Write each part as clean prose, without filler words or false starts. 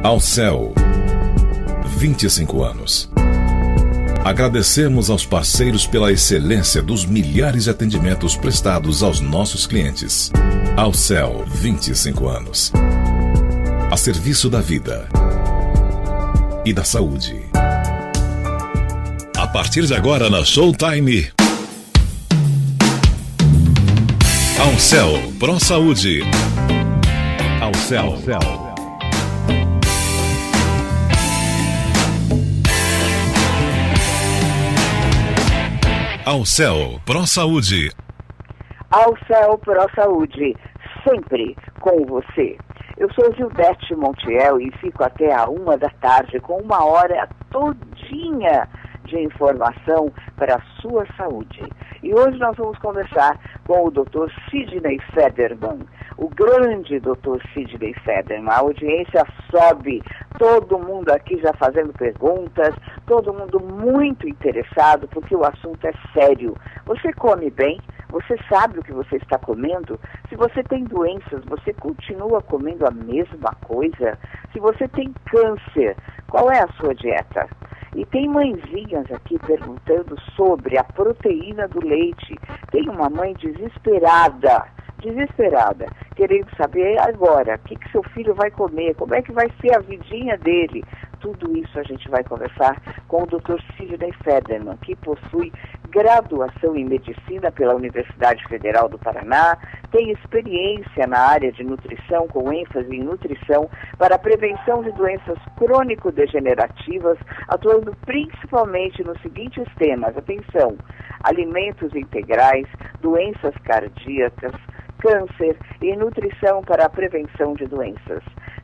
Ao Céu, 25 anos. Agradecemos aos parceiros pela excelência dos milhares de atendimentos prestados aos nossos clientes. Ao Céu, 25 anos. A serviço da vida e da saúde. A partir de agora na Showtime. Ao Céu, Pro Saúde. Ao Céu. Ao Céu, Pro Saúde. Ao Céu, Pro Saúde, sempre com você. Eu sou Gildete Montiel e fico até a 1 da tarde com 1 hora todinha de informação para a sua saúde. E hoje nós vamos conversar com o Dr. Sidney Federman, o grande Dr. Sidney Federman. A audiência sobe, todo mundo aqui já fazendo perguntas, todo mundo muito interessado, porque o assunto é sério. Você come bem? Você sabe o que você está comendo? Se você tem doenças, você continua comendo a mesma coisa? Se você tem câncer, qual é a sua dieta? E tem mãezinhas aqui perguntando sobre a proteína do leite. Tem uma mãe desesperada, querendo saber agora o que seu filho vai comer, como é que vai ser a vidinha dele. Tudo isso a gente vai conversar com o Dr. Sidney Federman, que possui graduação em medicina pela Universidade Federal do Paraná, tem experiência na área de nutrição, com ênfase em nutrição para a prevenção de doenças crônico-degenerativas, atuando principalmente nos seguintes temas: atenção, alimentos integrais, doenças cardíacas, câncer e nutrição para a prevenção de doenças.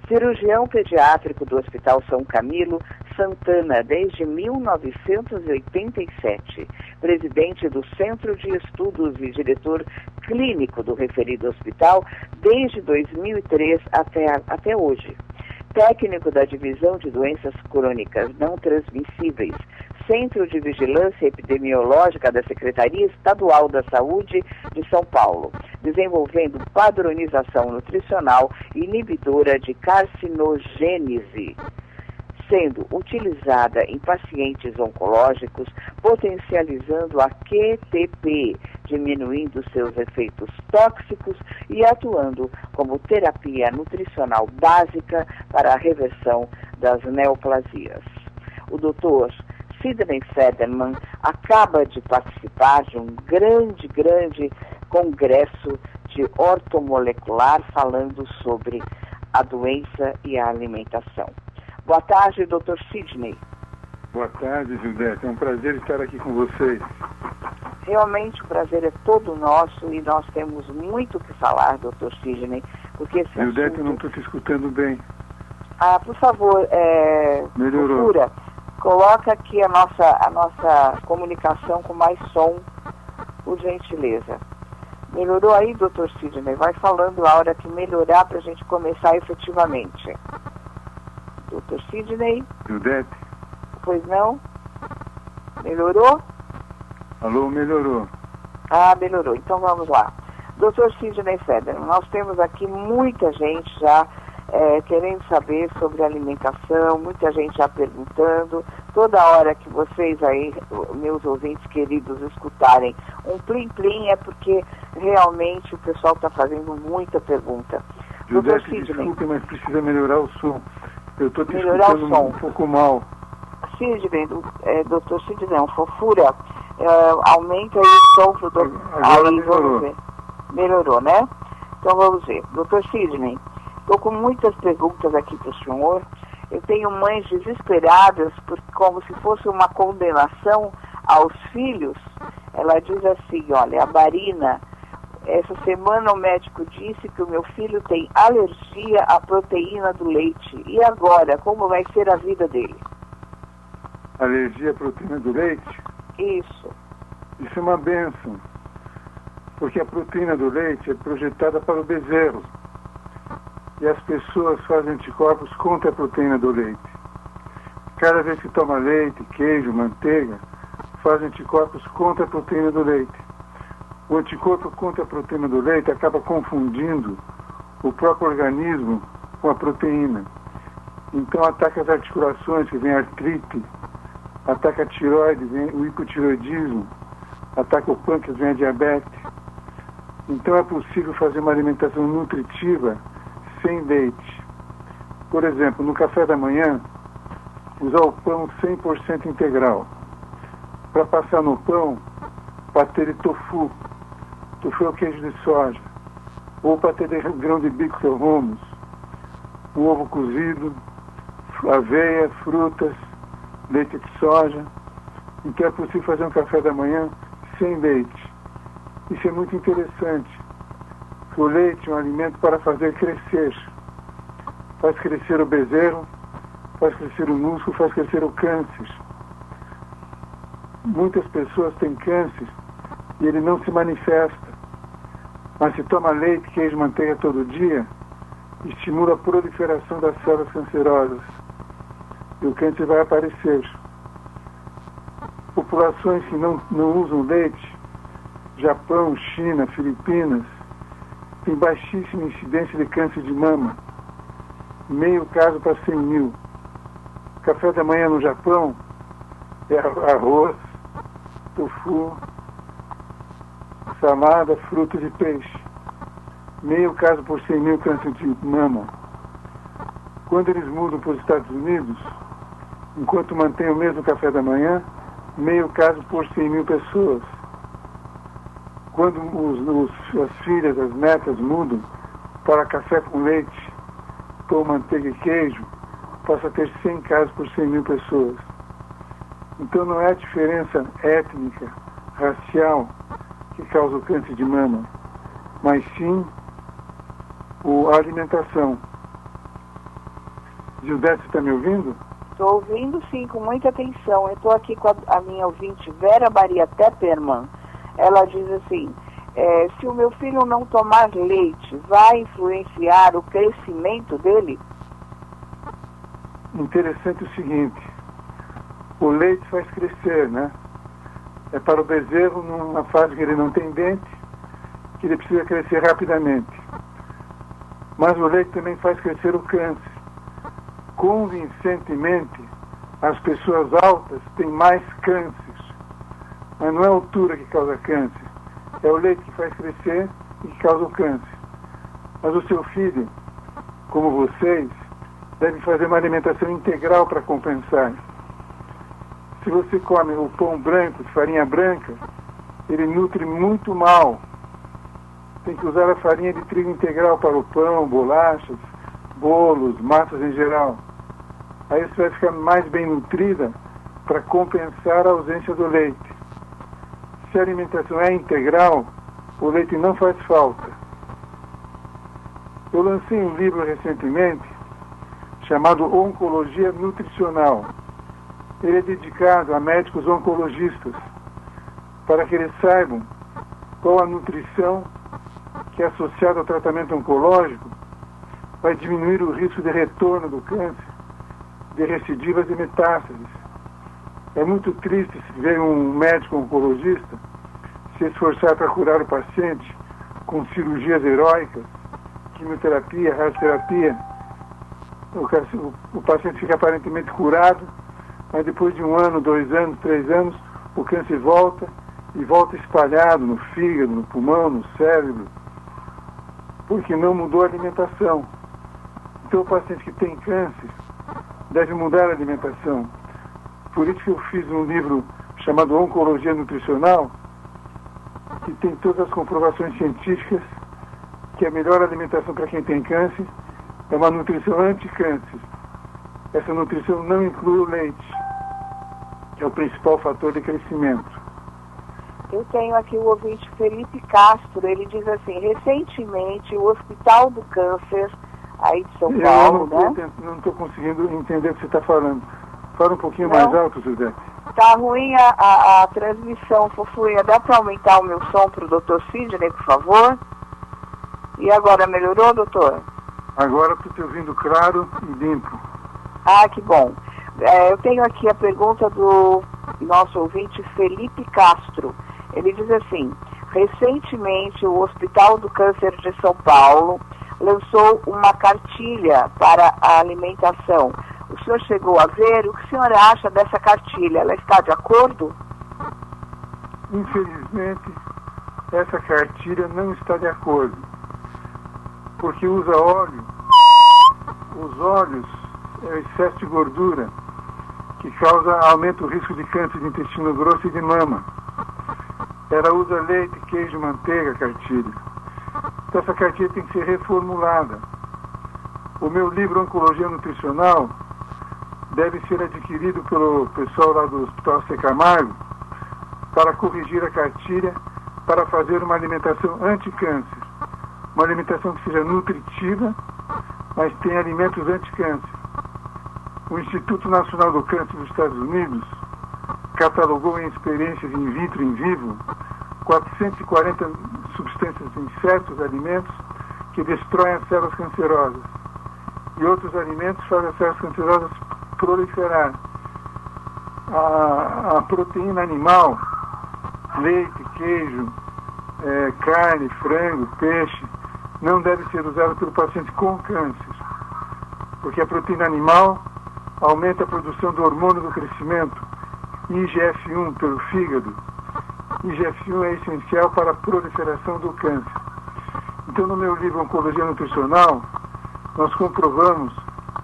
Cirurgião pediátrico do Hospital São Camilo, Santana, desde 1987. Presidente do Centro de Estudos e diretor clínico do referido hospital desde 2003 até hoje. Técnico da Divisão de Doenças Crônicas Não Transmissíveis, Centro de Vigilância Epidemiológica da Secretaria Estadual da Saúde de São Paulo, desenvolvendo padronização nutricional inibidora de carcinogênese, sendo utilizada em pacientes oncológicos, potencializando a QTP, diminuindo seus efeitos tóxicos e atuando como terapia nutricional básica para a reversão das neoplasias. O Dr. Sidney Federman acaba de participar de um grande congresso de ortomolecular falando sobre a doença e a alimentação. Boa tarde, Dr. Sidney. Boa tarde, Gildete. É um prazer estar aqui com vocês. Realmente o prazer é todo nosso e nós temos muito o que falar, Dr. Sidney, porque esse Gildete, assunto... eu não estou te escutando bem. Por favor, Melhorou. Procura, coloca aqui a nossa comunicação com mais som, por gentileza. Melhorou aí, Dr. Sidney? Vai falando a hora que melhorar para a gente começar efetivamente. Dr. Sidney? Gildete? Pois não? Melhorou? Alô, melhorou. Melhorou. Então vamos lá. Dr. Sidney Federman, nós temos aqui muita gente já querendo saber sobre alimentação, muita gente já perguntando. Toda hora que vocês aí, meus ouvintes queridos, escutarem um plim-plim é porque realmente o pessoal está fazendo muita pergunta. Gildete, desculpe, mas precisa melhorar o som. Eu estou te Melhorar escutando um pouco mal. Sidney, Dr. Sidney, não, fofura, aumenta aí o som pro doutor. Agora aí, melhorou. vamos ver. Melhorou, né? Então vamos ver. Dr. Sidney, estou com muitas perguntas aqui para o senhor. Eu tenho mães desesperadas, como se fosse uma condenação aos filhos. Ela diz assim, olha, a Marina, essa semana o médico disse que o meu filho tem alergia à proteína do leite. E agora, como vai ser a vida dele? Alergia à proteína do leite? Isso. Isso é uma bênção. Porque a proteína do leite é projetada para o bezerro. E as pessoas fazem anticorpos contra a proteína do leite. Cada vez que toma leite, queijo, manteiga, faz anticorpos contra a proteína do leite. O anticorpo contra a proteína do leite acaba confundindo o próprio organismo com a proteína. Então ataca as articulações, que vem a artrite, ataca a tireoide, vem o hipotireoidismo, ataca o pâncreas, vem a diabetes. Então é possível fazer uma alimentação nutritiva sem leite. Por exemplo, no café da manhã, usar o pão 100% integral. Para passar no pão, patê de tofu. Tofu é o queijo de soja. Ou patê de grão de bico, que é o hummus. O ovo cozido, aveia, frutas, leite de soja. Então é possível fazer um café da manhã sem leite. Isso é muito interessante. O leite é um alimento para fazer crescer. Faz crescer o bezerro, faz crescer o músculo, faz crescer o câncer. Muitas pessoas têm câncer e ele não se manifesta. Mas se toma leite, queijo, manteiga todo dia, estimula a proliferação das células cancerosas. E o câncer vai aparecer. Populações que não usam leite, Japão, China, Filipinas, têm baixíssima incidência de câncer de mama. Meio caso para 100 mil. Café da manhã no Japão é arroz, tofu, salada, frutas e peixe. Meio caso por 100 mil câncer de mama. Quando eles mudam para os Estados Unidos, enquanto mantém o mesmo café da manhã, meio caso por 100 mil pessoas. Quando as filhas, as netas mudam para café com leite, pão, manteiga e queijo, passa a ter 100 casos por 100 mil pessoas. Então não é a diferença étnica, racial, que causa o câncer de mama, mas sim a alimentação. Gildete, você está me ouvindo? Estou ouvindo sim, com muita atenção. Eu estou aqui com a minha ouvinte Vera Maria Tepperman. Ela diz assim, se o meu filho não tomar leite, vai influenciar o crescimento dele? Interessante o seguinte, o leite faz crescer, né? É para o bezerro numa fase que ele não tem dente, que ele precisa crescer rapidamente. Mas o leite também faz crescer o câncer. Convincentemente, as pessoas altas têm mais câncer. Mas não é a altura que causa câncer. É o leite que faz crescer e que causa o câncer. Mas o seu filho, como vocês, deve fazer uma alimentação integral para compensar. Se você come o pão branco, de farinha branca, ele nutre muito mal. Tem que usar a farinha de trigo integral para o pão, bolachas, bolos, massas em geral. Aí você vai ficar mais bem nutrida para compensar a ausência do leite. Se a alimentação é integral, o leite não faz falta. Eu lancei um livro recentemente chamado Oncologia Nutricional. Ele é dedicado a médicos oncologistas para que eles saibam qual a nutrição que, associada ao tratamento oncológico, vai diminuir o risco de retorno do câncer, de recidivas e metástases. É muito triste ver um médico oncologista se esforçar para curar o paciente com cirurgias heróicas, quimioterapia, radioterapia. O paciente fica aparentemente curado, mas depois de 1 ano, 2 anos, 3 anos, o câncer volta e volta espalhado no fígado, no pulmão, no cérebro, porque não mudou a alimentação. Então o paciente que tem câncer deve mudar a alimentação. Por isso que eu fiz um livro chamado Oncologia Nutricional, que tem todas as comprovações científicas que a melhor alimentação para quem tem câncer é uma nutrição anti-câncer. Essa nutrição não inclui o leite, que é o principal fator de crescimento. Eu tenho aqui o ouvinte Felipe Castro, ele diz assim, recentemente o Hospital do Câncer, aí de São Paulo, não estou conseguindo entender o que você está falando. Fala um pouquinho mais alto, José. Tá ruim a transmissão, Fofuinha. Dá para aumentar o meu som para o doutor Sidney, por favor? E agora, melhorou, doutor? Agora estou te ouvindo claro e limpo. Ah, que bom. Eu tenho aqui a pergunta do nosso ouvinte Felipe Castro. Ele diz assim, recentemente o Hospital do Câncer de São Paulo lançou uma cartilha para a alimentação. O senhor chegou a ver? O que o senhor acha dessa cartilha? Ela está de acordo? Infelizmente, essa cartilha não está de acordo, porque usa óleo. Os óleos é excesso de gordura, que aumenta o risco de câncer de intestino grosso e de mama. Ela usa leite, queijo, manteiga, cartilha. Então essa cartilha tem que ser reformulada. O meu livro Oncologia Nutricional deve ser adquirido pelo pessoal lá do Hospital C. Camargo para corrigir a cartilha, para fazer uma alimentação anti-câncer. Uma alimentação que seja nutritiva, mas tenha alimentos anti-câncer. O Instituto Nacional do Câncer dos Estados Unidos catalogou em experiências in vitro e in vivo 440 substâncias em certos alimentos que destroem as células cancerosas. E outros alimentos fazem as células cancerosas proliferar. A proteína animal, leite, queijo, carne, frango, peixe, não deve ser usada pelo paciente com câncer, porque a proteína animal aumenta a produção do hormônio do crescimento, IGF-1, pelo fígado. IGF-1 é essencial para a proliferação do câncer. Então, no meu livro Oncologia Nutricional, nós comprovamos,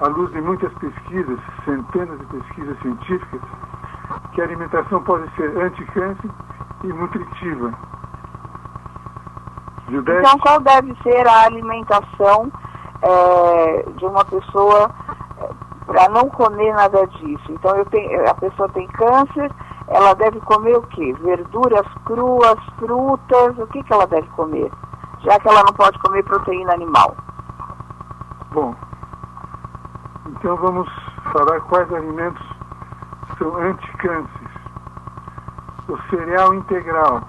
à luz de muitas pesquisas, centenas de pesquisas científicas, que a alimentação pode ser anti-câncer e nutritiva. Gilberto? Então, qual deve ser a alimentação de uma pessoa para não comer nada disso? Então, a pessoa tem câncer, ela deve comer o quê? Verduras cruas, frutas, o que ela deve comer? Já que ela não pode comer proteína animal. Bom, então vamos falar quais alimentos são anti-câncer. O cereal integral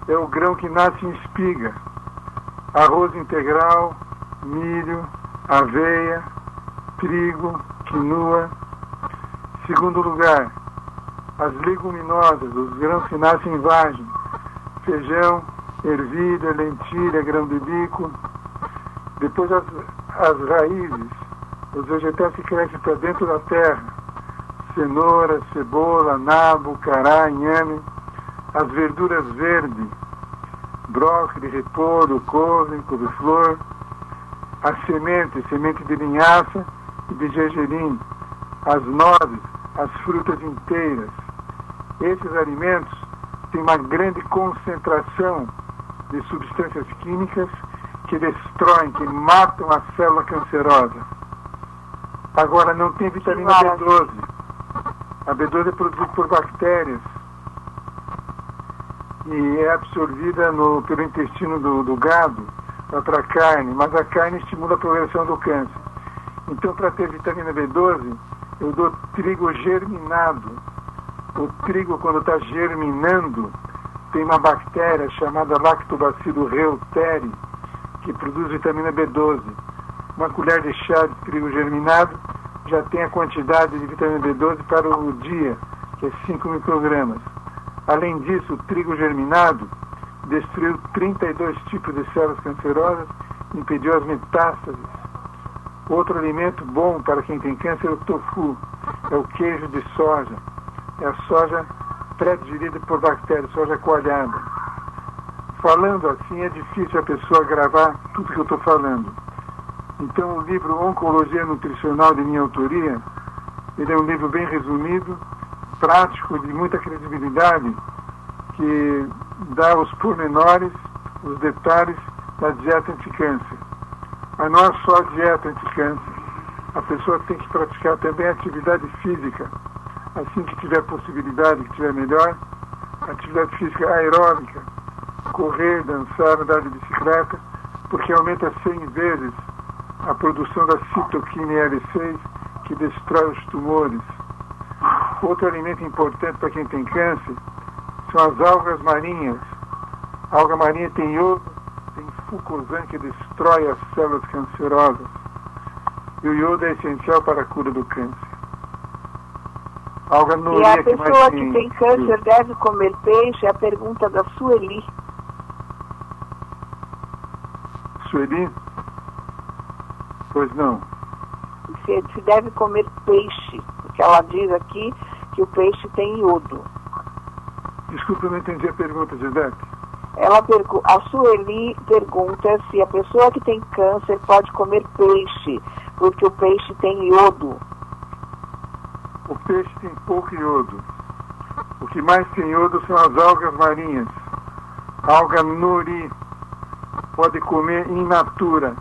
é o grão que nasce em espiga. Arroz integral, milho, aveia, trigo, quinoa. Segundo lugar, as leguminosas, os grãos que nascem em vagem. Feijão, ervilha, lentilha, grão de bico. Depois as raízes, os vegetais que crescem para dentro da terra. Cenoura, cebola, nabo, cará, inhame. As verduras verdes, brócolis, repolho, couve, couve-flor. As sementes, semente de linhaça e de gergelim. As nozes, as frutas inteiras. Esses alimentos têm uma grande concentração de substâncias químicas que destroem, que matam a célula cancerosa. Agora, não tem vitamina B12. A B12 é produzida por bactérias e é absorvida pelo intestino do gado para a carne, mas a carne estimula a progressão do câncer. Então, para ter vitamina B12, eu dou trigo germinado. O trigo, quando está germinando, tem uma bactéria chamada Lactobacillus reuteri, que produz vitamina B12. Uma colher de chá de trigo germinado já tem a quantidade de vitamina B12 para o dia, que é 5 microgramas. Além disso, o trigo germinado destruiu 32 tipos de células cancerosas e impediu as metástases. Outro alimento bom para quem tem câncer é o tofu, é o queijo de soja. É a soja pré-digerida por bactérias, soja coalhada. Falando assim, é difícil a pessoa gravar tudo que eu estou falando. Então, o livro Oncologia Nutricional, de minha autoria, ele é um livro bem resumido, prático, de muita credibilidade, que dá os pormenores, os detalhes da dieta anti-câncer. Mas não é só a dieta anti-câncer. A pessoa tem que praticar também atividade física. Assim que tiver possibilidade, que tiver melhor, atividade física aeróbica, correr, dançar, andar de bicicleta, porque aumenta 100 vezes a produção da citoquina IL-6, que destrói os tumores. Outro alimento importante para quem tem câncer são as algas marinhas. A alga marinha tem iodo, tem fucosan, que destrói as células cancerosas. E o iodo é essencial para a cura do câncer. Alga e a pessoa que tem câncer deve comer peixe? É a pergunta da Sueli. Sueli? Pois não. Se deve comer peixe, porque ela diz aqui que o peixe tem iodo. Desculpa, eu não entendi a pergunta, Gisete. A Sueli pergunta se a pessoa que tem câncer pode comer peixe, porque o peixe tem iodo. O peixe tem pouco iodo. O que mais tem iodo são as algas marinhas. A alga nori pode comer in natura.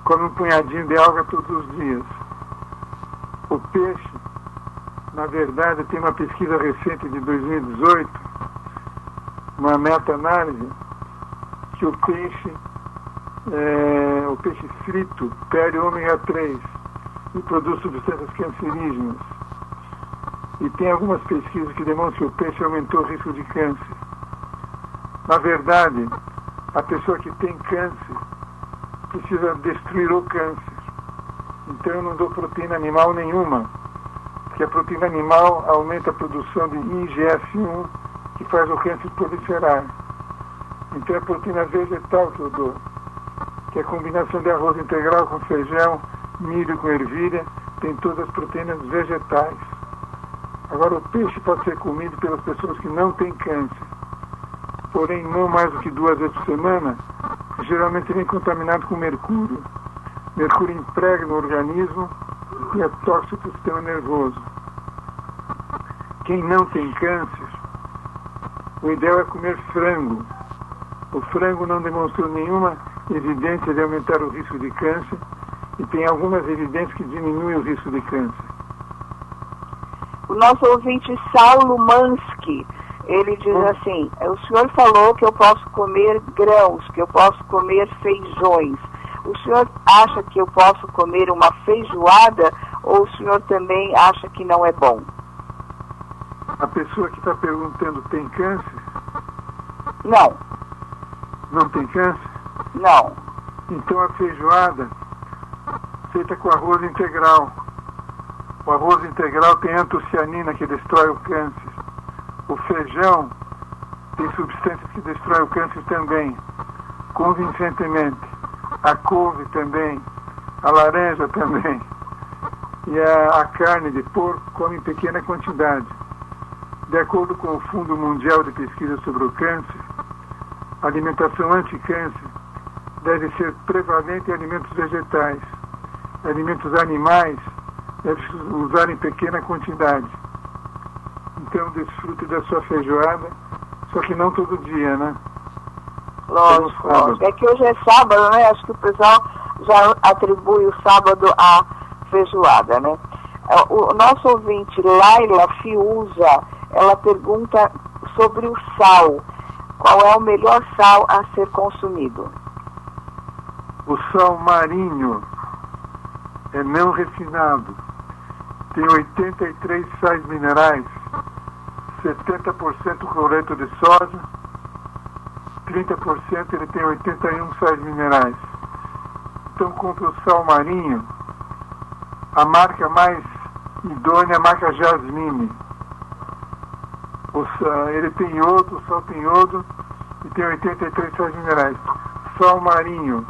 Come um punhadinho de alga todos os dias. O peixe, na verdade, tem uma pesquisa recente de 2018, uma meta-análise, que o peixe frito perde ômega 3 e produz substâncias cancerígenas. E tem algumas pesquisas que demonstram que o peixe aumentou o risco de câncer. Na verdade, a pessoa que tem câncer precisa destruir o câncer. Então eu não dou proteína animal nenhuma, porque a proteína animal aumenta a produção de IGF-1, que faz o câncer proliferar. Então é a proteína vegetal que eu dou, que é a combinação de arroz integral com feijão, milho com ervilha, tem todas as proteínas vegetais. Agora, o peixe pode ser comido pelas pessoas que não têm câncer, porém não mais do que 2 vezes por semana, geralmente vem contaminado com mercúrio. Mercúrio impregna no organismo e é tóxico para o sistema nervoso. Quem não tem câncer, o ideal é comer frango. O frango não demonstrou nenhuma evidência de aumentar o risco de câncer e tem algumas evidências que diminuem o risco de câncer. O nosso ouvinte Saulo Mansky, ele diz assim: o senhor falou que eu posso comer grãos, que eu posso comer feijões. O senhor acha que eu posso comer uma feijoada ou o senhor também acha que não é bom? A pessoa que está perguntando tem câncer? Não. Não tem câncer? Não. Então a feijoada feita com arroz integral. O arroz integral tem antocianina que destrói o câncer. O feijão tem substâncias que destroem o câncer também, convincentemente. A couve também, a laranja também. E a carne de porco come em pequena quantidade. De acordo com o Fundo Mundial de Pesquisa sobre o Câncer, a alimentação anti-câncer deve ser prevalente em alimentos vegetais. Alimentos animais deve usar em pequena quantidade. Então desfrute da sua feijoada, só que não todo dia, né? Lógico. É que hoje é sábado, né? Acho que o pessoal já atribui o sábado à feijoada, né? O nosso ouvinte, Laila Fiuza, ela pergunta sobre o sal. Qual é o melhor sal a ser consumido? O sal marinho é não refinado. Tem 83 sais minerais, 70% cloreto de sódio, 30% ele tem 81 sais minerais. Então compre o sal marinho. A marca mais idônea é a marca Jasmine. Ele tem iodo, o sal tem iodo e tem 83 sais minerais. Sal marinho.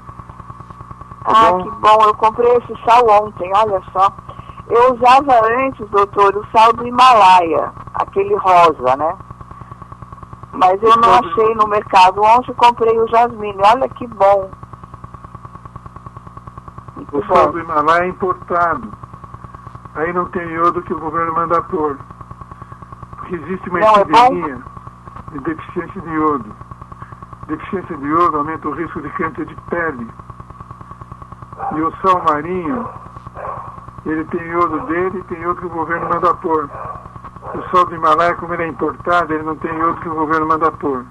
Tá bom? Que bom, eu comprei esse sal ontem, olha só. Eu usava antes, doutor, o sal do Himalaia, aquele rosa, né? Mas eu não achei no mercado. Ontem comprei o Jasmine, olha que bom. O sal do Himalaia é importado. Aí não tem iodo que o governo manda pôr. Porque existe uma epidemia de deficiência de iodo. Deficiência de iodo aumenta o risco de câncer de pele. E o sal marinho, ele tem iodo dele e tem iodo que o governo manda pôr. O sal do Himalaia, como ele é importado, ele não tem iodo que o governo manda pôr.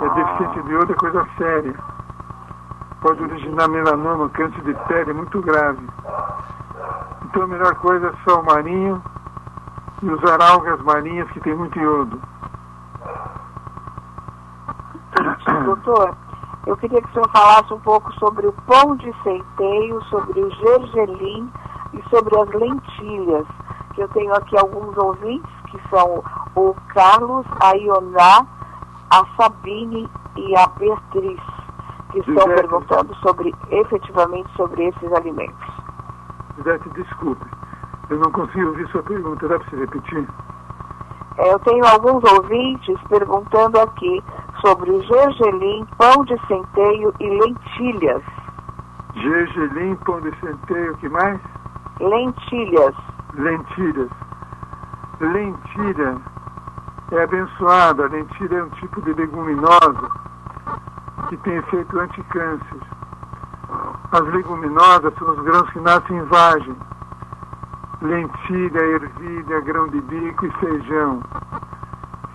E a deficiência de iodo é coisa séria. Pode originar melanoma, câncer de pele, muito grave. Então a melhor coisa é sal marinho e usar algas marinhas que tem muito iodo. Doutor, eu queria que o senhor falasse um pouco sobre o pão de centeio, sobre o gergelim e sobre as lentilhas. Que eu tenho aqui alguns ouvintes, que são o Carlos, a Ioná, a Sabine e a Beatriz, que estão perguntando efetivamente sobre esses alimentos. Ivete, desculpe, eu não consigo ouvir sua pergunta, dá para você repetir? Eu tenho alguns ouvintes perguntando aqui sobre o gergelim, pão de centeio e lentilhas. Gergelim, pão de centeio, o que mais? Lentilhas. Lentilhas. Lentilha é abençoada. A lentilha é um tipo de leguminosa que tem efeito anticâncer. As leguminosas são os grãos que nascem em vagem. Lentilha, ervilha, grão de bico e feijão.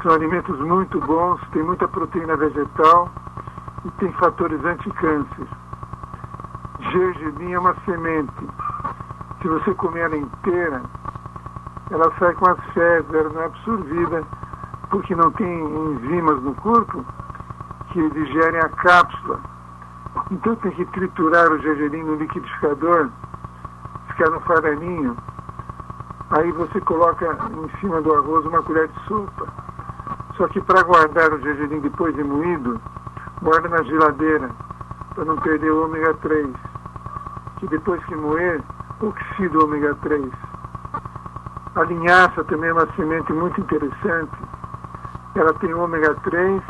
São alimentos muito bons, tem muita proteína vegetal e tem fatores anticâncer. Gergelim é uma semente. Se você comer ela inteira, ela sai com as fezes, ela não é absorvida, porque não tem enzimas no corpo que digerem a cápsula. Então tem que triturar o gergelim no liquidificador, ficar no farelinho. Aí você coloca em cima do arroz uma colher de sopa. Só que para guardar o gergelim depois de moído, guarda na geladeira, para não perder o ômega 3, que depois que moer, oxida o ômega 3. A linhaça também é uma semente muito interessante. Ela tem ômega 3,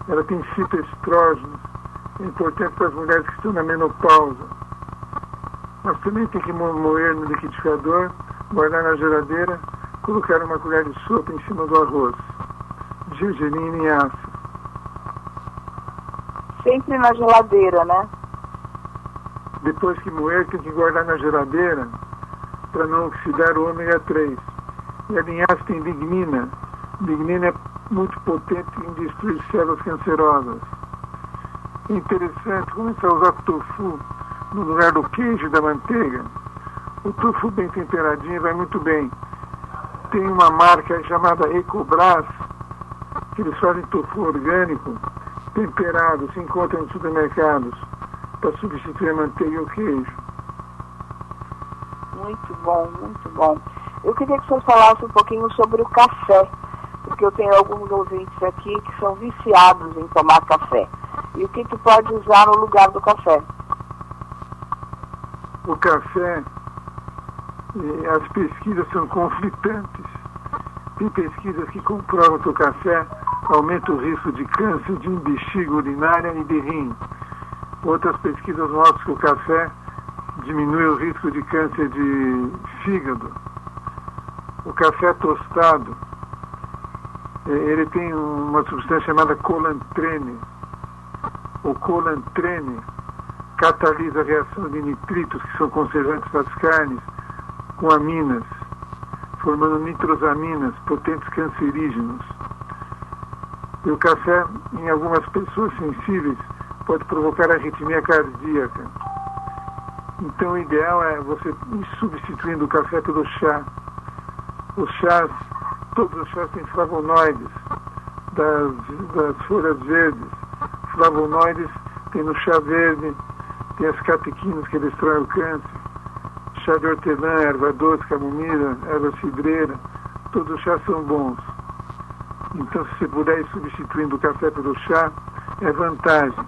ela tem fitoestrógenos, é importante para as mulheres que estão na menopausa. Mas também tem que moer no liquidificador, guardar na geladeira, colocar uma colher de sopa em cima do arroz. Gergelim e linhaça. Sempre na geladeira, né? Depois que moer, tem que guardar na geladeira para não oxidar o ômega 3. E a linhaça tem lignina. Lignina é muito potente em destruir células cancerosas. É interessante começar a usar tofu no lugar do queijo e da manteiga. O tofu bem temperadinho vai muito bem. Tem uma marca chamada Ecobras, que eles fazem tofu orgânico, temperado, se encontra nos supermercados, para substituir a manteiga e o queijo. Muito bom, muito bom. Eu queria que você falasse um pouquinho sobre o café, porque eu tenho alguns ouvintes aqui que são viciados em tomar café. E o que tu pode usar no lugar do café? O café, as pesquisas são conflitantes. Tem pesquisas que comprovam que o café aumenta o risco de câncer de bexiga urinária e de rim. Outras pesquisas mostram que o café diminui o risco de câncer de fígado. O café tostado, ele tem uma substância chamada colantrene. O colantrene catalisa a reação de nitritos, que são conservantes das carnes, com aminas, formando nitrosaminas, potentes cancerígenos. E o café, em algumas pessoas sensíveis, pode provocar arritmia cardíaca. Então o ideal é você ir substituindo o café pelo chá. Os chás, todos os chás têm flavonoides das folhas verdes. Flavonoides tem no chá verde, tem as catequinas que destroem o câncer. Chá de hortelã, erva doce, camomila, erva cidreira, todos os chás são bons. Então se você puder ir substituindo o café pelo chá, é vantagem.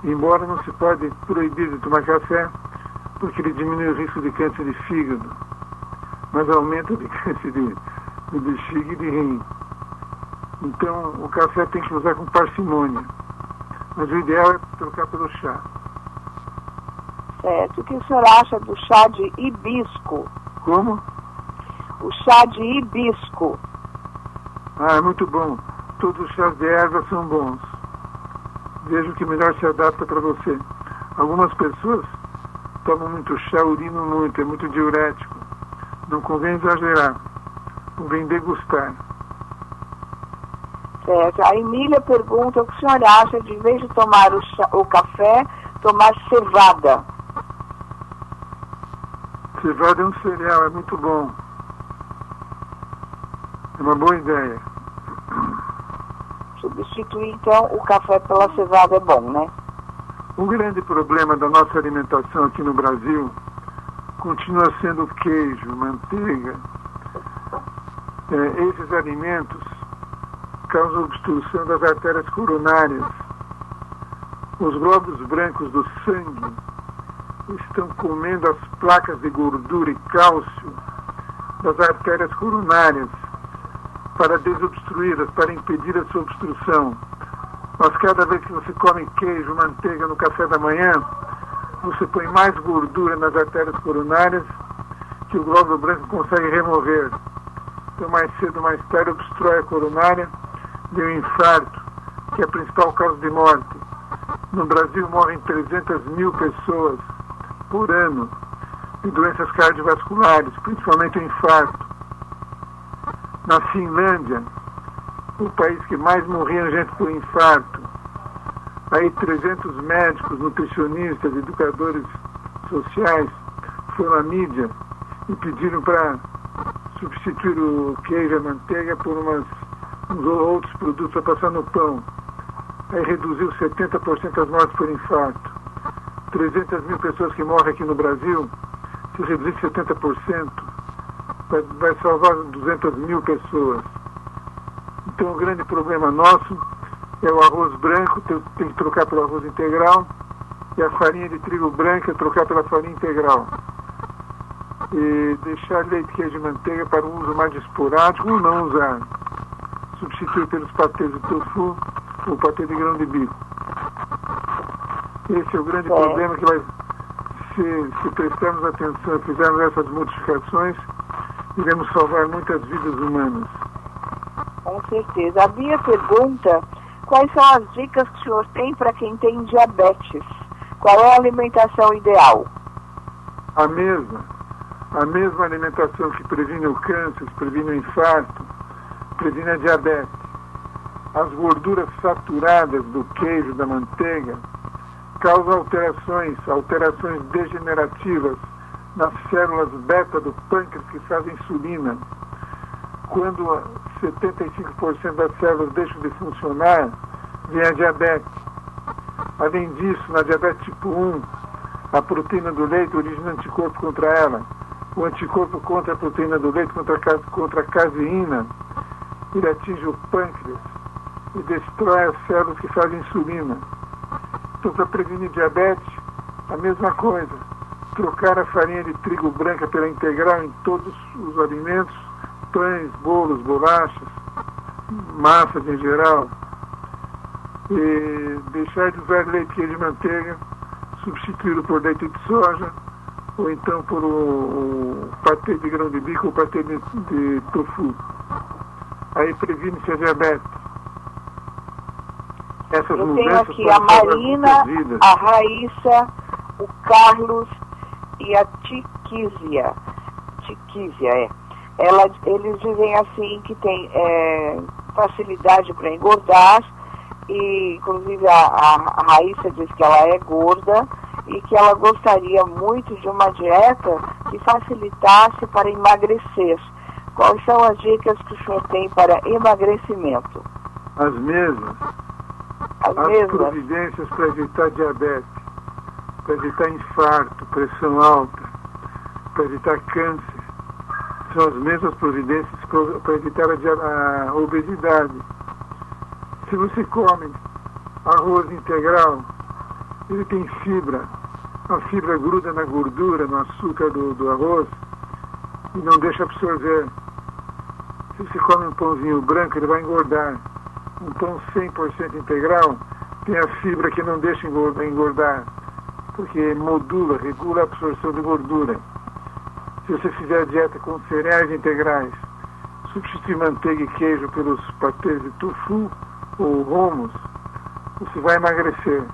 Embora não se pode proibir de tomar café, porque ele diminui o risco de câncer de fígado, mas aumenta o de câncer de bexiga e de rim. Então o café tem que usar com parcimônia, mas o ideal é trocar pelo chá. Certo. O que o senhor acha do chá de hibisco? Como? O chá de hibisco. Ah, é muito bom. Todos os chás de erva são bons. Veja o que melhor se adapta para você. Algumas pessoas tomam muito chá, urinam muito, é muito diurético. Não convém exagerar. Convém degustar. Certo. A Emília pergunta o que o senhor acha de, em vez de tomar o café, tomar cevada. Cevada é um cereal, é muito bom. É uma boa ideia. Substituir, então, o café pela cevada é bom, né? O grande problema da nossa alimentação aqui no Brasil continua sendo o queijo, manteiga. Esses alimentos causam obstrução das artérias coronárias. Os glóbulos brancos do sangue estão comendo as placas de gordura e cálcio das artérias coronárias para desobstruí-las, para impedir a sua obstrução. Mas cada vez que você come queijo, manteiga no café da manhã, você põe mais gordura nas artérias coronárias que o glóbulo branco consegue remover. Então, mais cedo ou mais tarde, obstrói a coronária, vem um infarto, que é a principal causa de morte. No Brasil morrem 300 mil pessoas por ano de doenças cardiovasculares, principalmente o infarto. Na Finlândia, o país que mais morria gente por infarto, aí 300 médicos, nutricionistas, educadores sociais foram à mídia e pediram para substituir o queijo e a manteiga por uns outros produtos para passar no pão. Aí reduziu 70% as mortes por infarto. 300 mil pessoas que morrem aqui no Brasil, se reduzir 70%, vai salvar 200 mil pessoas. Então o grande problema nosso é o arroz branco, tem que trocar pelo arroz integral, e a farinha de trigo branca trocar pela farinha integral. E deixar leite, queijo e manteiga para um uso mais esporádico ou não usar. Substituir pelos patês de tofu ou patê de grão de bico. Esse é o grande problema que vai, se prestarmos atenção e fizermos essas modificações, iremos salvar muitas vidas humanas. Com certeza. A Bia pergunta quais são as dicas que o senhor tem para quem tem diabetes. Qual é a alimentação ideal? A mesma alimentação que previne o câncer, que previne o infarto, previne a diabetes. As gorduras saturadas do queijo, da manteiga, causam alterações degenerativas nas células beta do pâncreas que fazem insulina. Quando 75% das células deixam de funcionar, vem a diabetes. Além disso, na diabetes tipo 1, a proteína do leite origina anticorpo contra ela. O anticorpo contra a proteína do leite, contra a caseína, ele atinge o pâncreas e destrói as células que fazem insulina. Então, para prevenir diabetes, a mesma coisa. Trocar a farinha de trigo branca pela integral em todos os alimentos, pães, bolos, bolachas, massas em geral. E deixar de usar leite, queijo e manteiga, substituí-lo por leite de soja, ou então por o patê de grão de bico ou patê de tofu. Aí previne-se a diabetes. Essas Eu tenho aqui a Marina, a Raíssa, o Carlos e a Tiquísia. Eles dizem assim que tem facilidade para engordar, e inclusive a Raíssa diz que ela é gorda e que ela gostaria muito de uma dieta que facilitasse para emagrecer. Quais são as dicas que o senhor tem para emagrecimento? As mesmas. As providências para evitar diabetes, para evitar infarto, pressão alta, para evitar câncer, são as mesmas providências para evitar a obesidade. Se você come arroz integral, ele tem fibra. A fibra gruda na gordura, no açúcar do arroz e não deixa absorver. Se você come um pãozinho branco, ele vai engordar. Um pão 100% integral tem a fibra que não deixa engordar, porque regula a absorção de gordura. Se você fizer a dieta com cereais integrais, substituir manteiga e queijo pelos patês de tofu ou hummus, você vai emagrecer.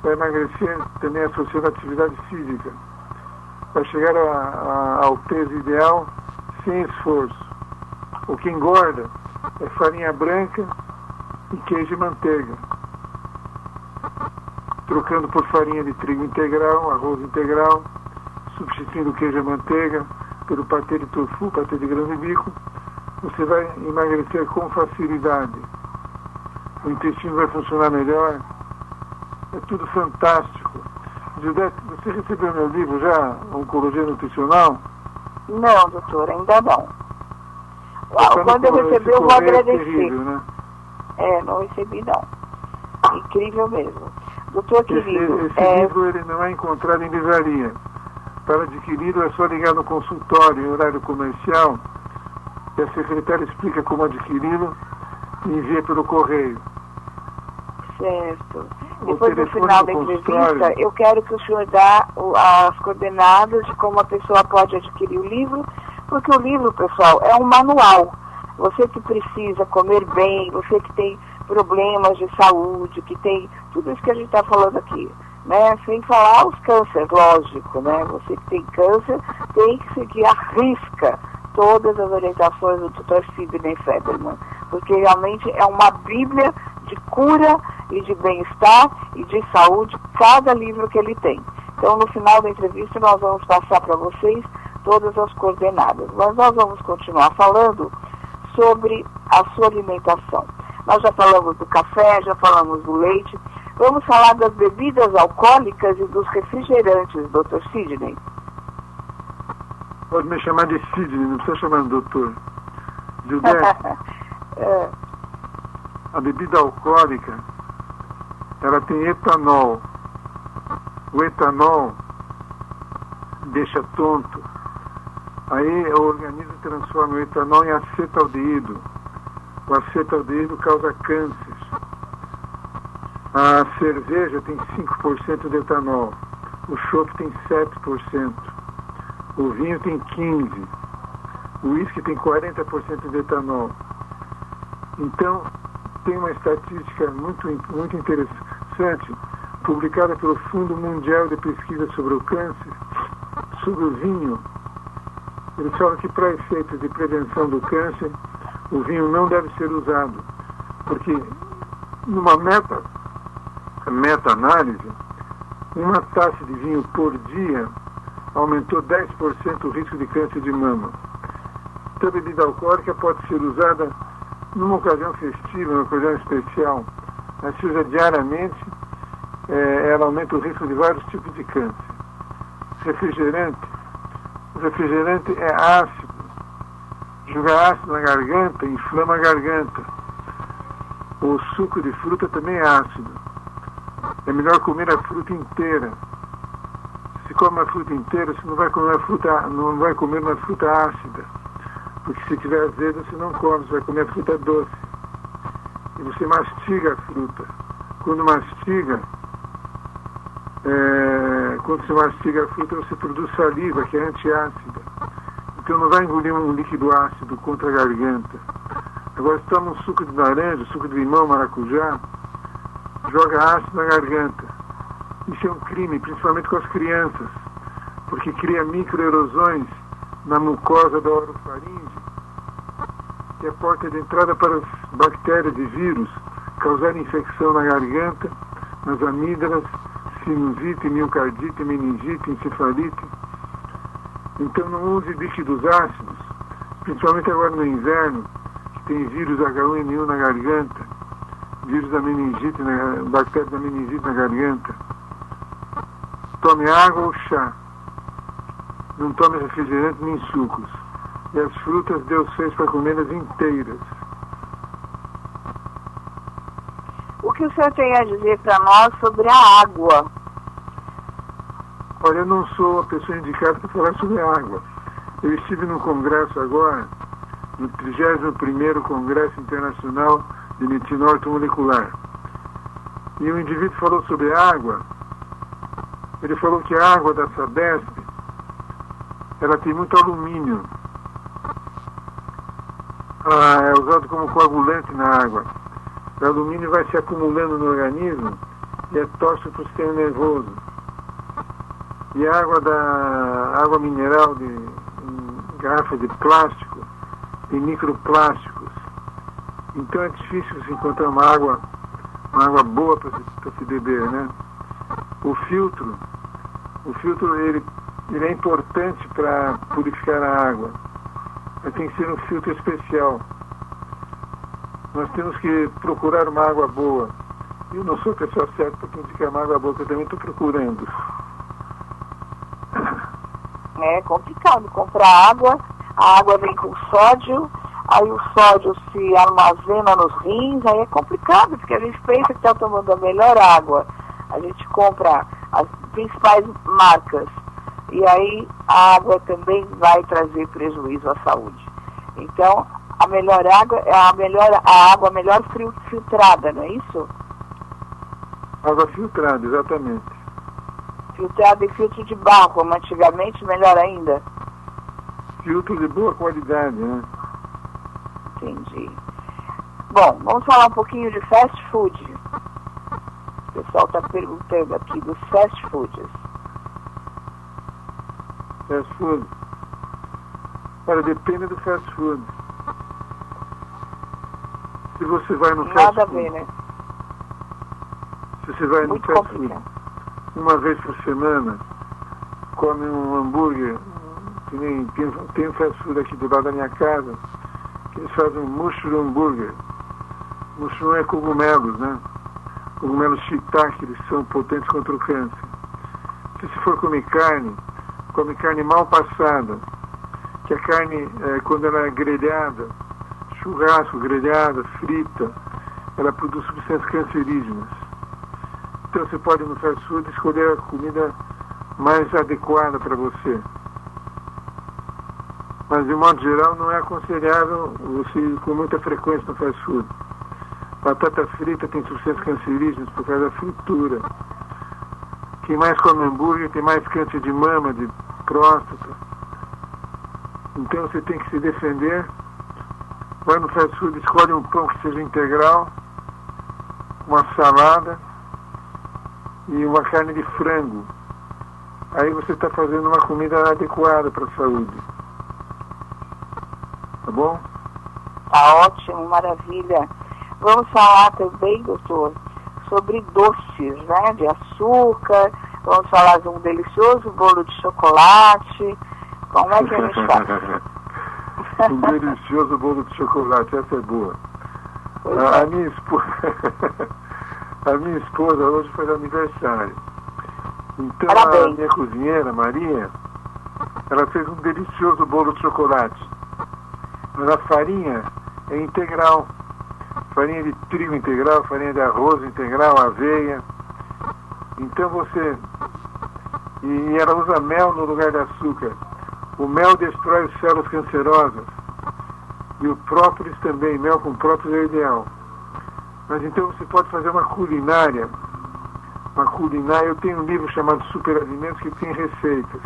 Vai emagrecer também associado à atividade física. Vai chegar ao peso ideal sem esforço. O que engorda é farinha branca e queijo e manteiga. Trocando por farinha de trigo integral, arroz integral, substituindo o queijo e manteiga pelo patê de tofu, patê de grão de bico, você vai emagrecer com facilidade. O intestino vai funcionar melhor. É tudo fantástico. Gildete, você recebeu meu livro já, Oncologia Nutricional? Não, doutor, ainda não. Quando eu receber, eu vou agradecer. Terrível, né? Não recebi não. Incrível mesmo. Doutor querido, esse livro ele não é encontrado em livraria. Para adquiri-lo é só ligar no consultório em horário comercial e a secretária explica como adquiri-lo e envia pelo correio. Certo. Depois do final da entrevista, eu quero que o senhor dê as coordenadas de como a pessoa pode adquirir o livro, porque o livro, pessoal, é um manual. Você que precisa comer bem, você que tem problemas de saúde, que tem tudo isso que a gente está falando aqui, né? Sem falar os cânceres, lógico, né? Você que tem câncer tem que seguir à risca todas as orientações do Dr. Sidney Federman, porque realmente é uma bíblia de cura e de bem-estar e de saúde, cada livro que ele tem. Então, no final da entrevista, nós vamos passar para vocês todas as coordenadas. Mas nós vamos continuar falando sobre a sua alimentação. Nós já falamos do café, já falamos do leite. Vamos falar das bebidas alcoólicas e dos refrigerantes, Dr. Sidney. Pode me chamar de Sidney, não precisa chamar de doutor. Gilberto, a bebida alcoólica, ela tem etanol. O etanol deixa tonto. Aí o organismo transforma o etanol em acetaldeído. O acetaldeído causa câncer. A cerveja tem 5% de etanol. O chopp tem 7%. O vinho tem 15%. O uísque tem 40% de etanol. Então, tem uma estatística muito interessante, publicada pelo Fundo Mundial de Pesquisa sobre o Câncer, sobre o vinho. Eles falam que para efeitos de prevenção do câncer, o vinho não deve ser usado, porque numa meta-análise, uma taça de vinho por dia aumentou 10% o risco de câncer de mama. Então, a bebida alcoólica pode ser usada numa ocasião festiva, numa ocasião especial, mas se usa diariamente, ela aumenta o risco de vários tipos de câncer. O refrigerante é ácido. Jogar ácido na garganta inflama a garganta. O suco de fruta também é ácido. É melhor comer a fruta inteira. Se come a fruta inteira, você não vai comer uma fruta ácida. Porque se tiver azedo, você não come, você vai comer a fruta doce. E você mastiga a fruta. Quando você mastiga a fruta, você produz saliva, que é antiácida. Então não vai engolir um líquido ácido contra a garganta. Agora, se toma um suco de laranja, suco de limão, maracujá, joga ácido na garganta. Isso é um crime, principalmente com as crianças, porque cria microerosões na mucosa da orofaringe, que é a porta de entrada para as bactérias e vírus, causar infecção na garganta, nas amígdalas, sinusite, miocardite, meningite, encefalite. Então não use líquidos ácidos, principalmente agora no inverno, que tem vírus H1N1 na garganta, vírus da meningite, bactéria da meningite na garganta. Tome água ou chá. Não tome refrigerante nem sucos. E as frutas Deus fez para comê-las inteiras. O que o senhor tem a dizer para nós sobre a água? Olha, eu não sou a pessoa indicada para falar sobre a água. Eu estive num congresso agora, no 31º Congresso Internacional de Medicina Ortomolecular. E um indivíduo falou sobre a água. Ele falou que a água da Sabesp, ela tem muito alumínio. Ela é usada como coagulante na água. O alumínio vai se acumulando no organismo e é tóxico para o sistema nervoso. E a água mineral em garrafa de plástico tem microplásticos. Então é difícil se encontrar uma água boa para se beber, né? O filtro ele é importante para purificar a água, mas tem que ser um filtro especial. Nós temos que procurar uma água boa. Eu não sou a pessoa certa para indicar uma água boa, que eu também estou procurando. É complicado comprar água, a água vem com sódio, aí o sódio se armazena nos rins, aí é complicado, porque a gente pensa que está tomando a melhor água, a gente compra as principais marcas, e aí a água também vai trazer prejuízo à saúde. Então, a melhor água é a água melhor filtrada, não é isso? Água filtrada, exatamente. Filtrada em filtro de barro, como antigamente, melhor ainda. Filtro de boa qualidade, né? Entendi. Bom, vamos falar um pouquinho de fast food. O pessoal está perguntando aqui dos fast foods. Fast food. Olha, depende do fast food. Se você vai no fast food... Nada a ver, né? Se você vai Muito no fast complicado. food uma vez por semana, come um hambúrguer, que nem tem um fast food aqui do lado da minha casa, que eles fazem um mushroom burger. Mushroom é cogumelos, né? Cogumelos shiitake, eles são potentes contra o câncer. Se você for comer carne, come carne mal passada, que a carne, quando ela é grelhada, churrasco, grelhada, frita, ela produz substâncias cancerígenas. Então você pode no fast food escolher a comida mais adequada para você. Mas de modo geral não é aconselhável você ir com muita frequência no fast food. Batata frita tem substâncias cancerígenas por causa da fritura. Quem mais come hambúrguer tem mais câncer de mama, de próstata. Então você tem que se defender. Vai no fast food, escolhe um pão que seja integral, uma salada e uma carne de frango. Aí você está fazendo uma comida adequada para a saúde. Tá bom? Tá ótimo, maravilha. Vamos falar também, doutor, sobre doces, né? De açúcar. Vamos falar de um delicioso bolo de chocolate. Como é que a gente faz? Um delicioso bolo de chocolate, essa é boa. A minha esposa hoje faz aniversário. Então parabéns. A minha cozinheira, Maria, ela fez um delicioso bolo de chocolate. Mas a farinha é integral. Farinha de trigo integral, farinha de arroz integral, aveia. Então você... E ela usa mel no lugar de açúcar. O mel destrói as células cancerosas. E o própolis também, mel com própolis é ideal. Mas então você pode fazer uma culinária. Eu tenho um livro chamado Superalimentos que tem receitas.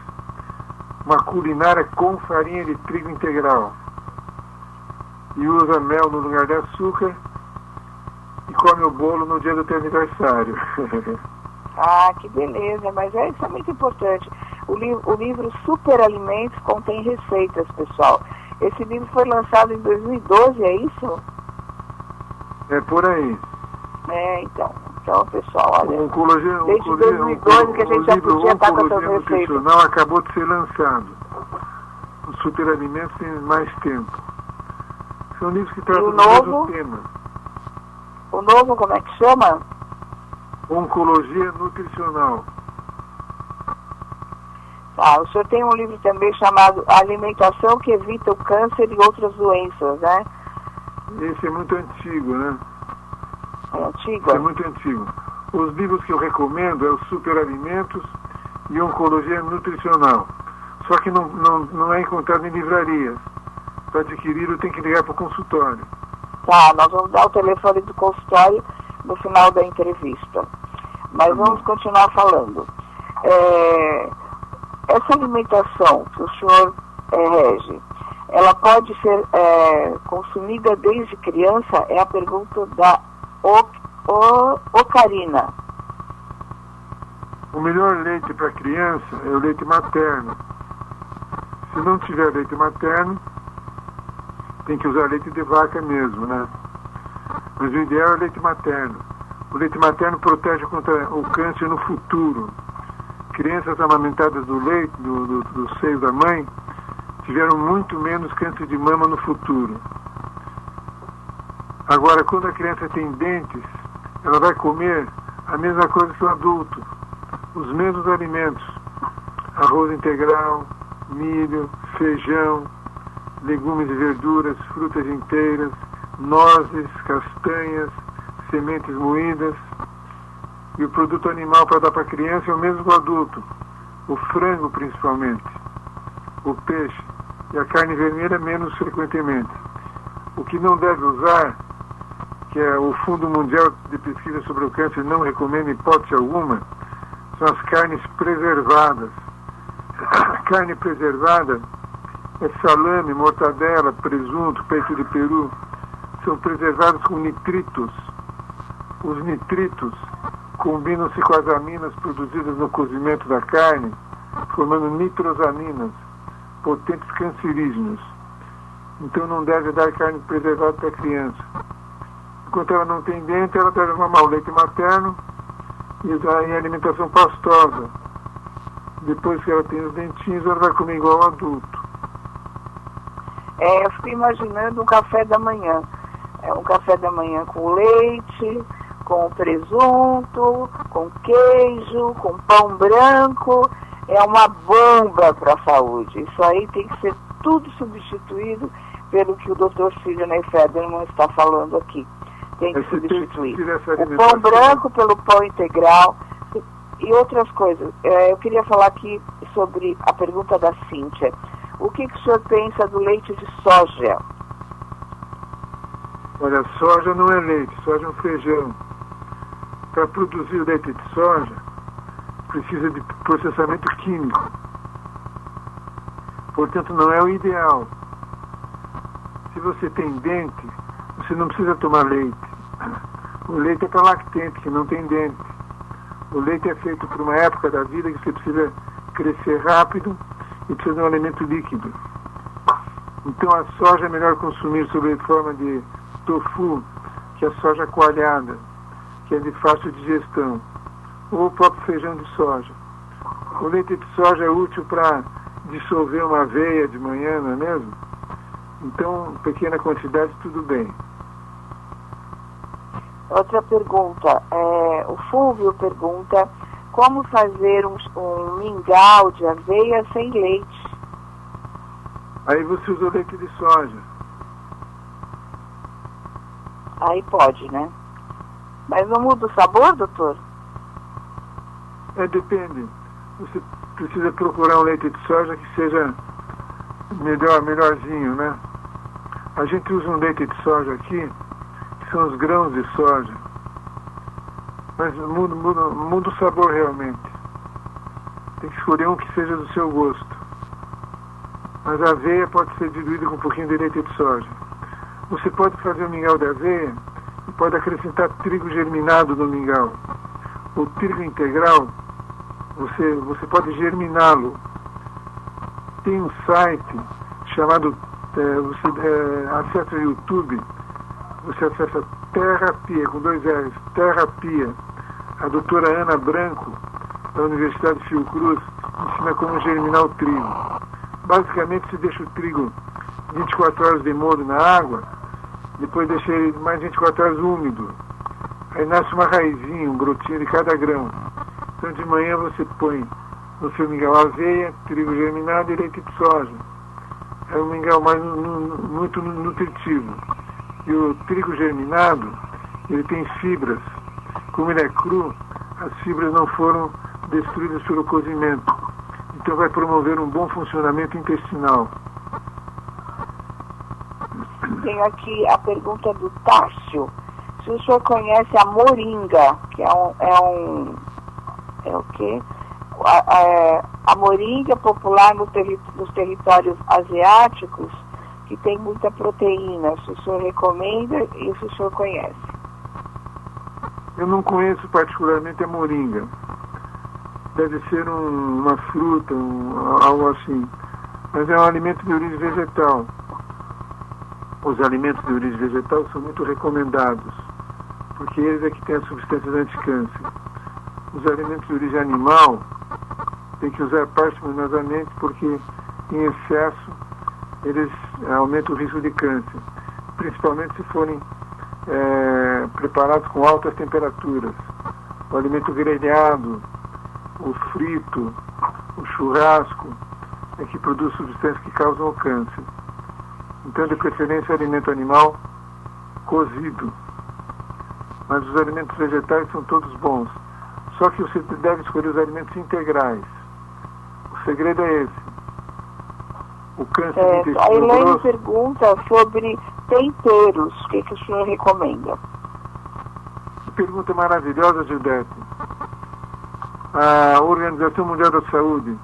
Uma culinária com farinha de trigo integral. E usa mel no lugar de açúcar e come o bolo no dia do teu aniversário. Ah, que beleza, mas isso é muito importante. O livro Superalimentos contém receitas, pessoal. Esse livro foi lançado em 2012, é isso? É por aí. Então, pessoal, olha, Oncologia, desde 2012 que a gente já podia estar com essas receitas. Acabou de ser lançado. Os Superalimentos têm mais tempo. São livros que tratam do mesmo tema. O novo, como é que chama? Oncologia nutricional. Tá, o senhor tem um livro também chamado Alimentação que Evita o Câncer e Outras Doenças, né? Esse é muito antigo, né? É antigo? É muito antigo. Os livros que eu recomendo é os Superalimentos e Oncologia Nutricional. Só que não é encontrado em livrarias. Para adquiri-lo tem que ligar para o consultório. Tá, nós vamos dar o telefone do consultório no final da entrevista. Mas vamos continuar falando. Essa alimentação que o senhor rege, ela pode ser consumida desde criança? É a pergunta da Ocarina. O melhor leite para criança é o leite materno. Se não tiver leite materno, tem que usar leite de vaca mesmo, né? Mas o ideal é o leite materno. O leite materno protege contra o câncer no futuro. Crianças amamentadas do leite, do seio da mãe, tiveram muito menos câncer de mama no futuro. Agora, quando a criança tem dentes, ela vai comer a mesma coisa que o adulto. Os mesmos alimentos. Arroz integral, milho, feijão, legumes e verduras, frutas inteiras, nozes, castanhas, sementes moídas. E o produto animal para dar para a criança é o mesmo que o adulto. O frango, principalmente. O peixe. E a carne vermelha, menos frequentemente. O que não deve usar, que é o Fundo Mundial de Pesquisa sobre o Câncer não recomenda em hipótese alguma, são as carnes preservadas. A carne preservada é salame, mortadela, presunto, peito de peru. São preservados com nitritos. Os nitritos combinam-se com as aminas produzidas no cozimento da carne, formando nitrosaminas, potentes cancerígenos. Então não deve dar carne preservada para a criança. Enquanto ela não tem dente, ela deve mamar o leite materno e usar em alimentação pastosa. Depois que ela tem os dentinhos, ela vai comer igual ao adulto. Eu fico imaginando um café da manhã. Um café da manhã com leite, com presunto, com queijo, com pão branco. É uma bomba para a saúde. Isso aí tem que ser tudo substituído pelo que o Dr. Sidney Federman está falando aqui. Tem que substituir o pão branco pelo pão integral e outras coisas. Eu queria falar aqui sobre a pergunta da Cíntia. O que o senhor pensa do leite de soja? Olha, soja não é leite, soja é um feijão. Para produzir o leite de soja, precisa de processamento químico. Portanto, não é o ideal. Se você tem dente, você não precisa tomar leite. O leite é para lactente, que não tem dente. O leite é feito por uma época da vida que você precisa crescer rápido e precisa de um alimento líquido. Então a soja é melhor consumir sob forma de tofu, que é a soja coalhada, que é de fácil digestão, ou o próprio feijão de soja. O leite de soja é útil para dissolver uma aveia de manhã, não é mesmo? Então, pequena quantidade, tudo bem. Outra pergunta, o Fulvio pergunta como fazer um mingau de aveia sem leite. Aí você usa o leite de soja. Aí pode, né? Mas não muda o sabor, doutor? Depende. Você precisa procurar um leite de soja que seja melhorzinho, né? A gente usa um leite de soja aqui, que são os grãos de soja. Mas muda o sabor realmente. Tem que escolher um que seja do seu gosto. Mas a aveia pode ser diluída com um pouquinho de leite de soja. Você pode fazer um mingau de aveia e pode acrescentar trigo germinado no mingau. O trigo integral, você pode germiná-lo. Tem um site chamado, você acessa o YouTube, você acessa Terrapia, com 2 R's, Terrapia. A doutora Ana Branco, da Universidade Fiocruz, ensina como germinar o trigo. Basicamente, se deixa o trigo 24 horas de molho na água, depois deixa ele mais 24 horas úmido. Aí nasce uma raizinha, um brotinho de cada grão. Então de manhã você põe no seu mingau aveia, trigo germinado e leite de soja. É um mingau muito nutritivo. E o trigo germinado, ele tem fibras. Como ele é cru, as fibras não foram destruídas pelo cozimento. Então vai promover um bom funcionamento intestinal. Tem aqui a pergunta do Tássio. Se o senhor conhece a moringa, que é o quê? A moringa popular nos territórios asiáticos, que tem muita proteína. Se o senhor recomenda e se o senhor conhece. Eu não conheço particularmente a moringa. Deve ser uma fruta, algo assim. Mas é um alimento de origem vegetal. Os alimentos de origem vegetal são muito recomendados, porque eles é que têm as substâncias anticâncer. Os alimentos de origem animal tem que usar parcimoniosamente, porque em excesso eles aumentam o risco de câncer, principalmente se forem preparados com altas temperaturas. O alimento grelhado, o frito, o churrasco é que produz substâncias que causam o câncer. Então, de preferência, alimento animal cozido. Mas os alimentos vegetais são todos bons. Só que você deve escolher os alimentos integrais. O segredo é esse. O câncer do A intestino Elaine grosso... pergunta sobre temperos. O que o senhor recomenda? Pergunta maravilhosa, Gildete. A Organização Mundial da Saúde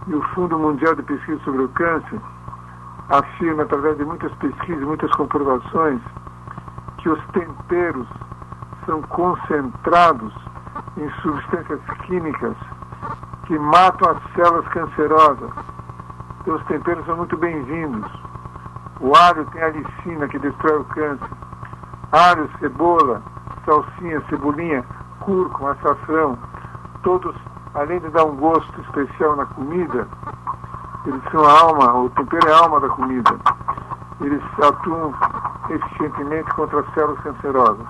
e o Fundo Mundial de Pesquisa sobre o Câncer afirma, através de muitas pesquisas, muitas comprovações, que os temperos são concentrados em substâncias químicas que matam as células cancerosas. Então, os temperos são muito bem-vindos. O alho tem alicina, que destrói o câncer. Alho, cebola, salsinha, cebolinha, cúrcuma, açafrão, todos, além de dar um gosto especial na comida, eles são a alma, o tempero é a alma da comida. Eles atuam eficientemente contra as células cancerosas.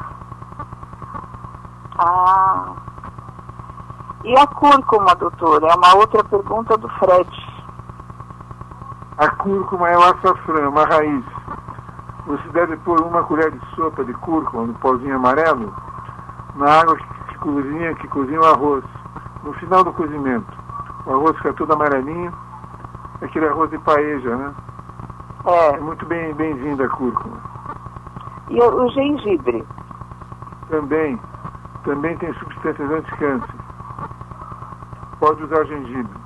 E a cúrcuma, doutor? É uma outra pergunta do Fred. A cúrcuma é o açafrão, uma raiz. Você deve pôr uma colher de sopa de cúrcuma, um pozinho amarelo, na água que cozinha o arroz. No final do cozimento, o arroz fica todo amarelinho, aquele arroz de paeja, né? É muito bem-vindo a cúrcuma. E o gengibre? Também tem substâncias anti-câncer. Pode usar gengibre.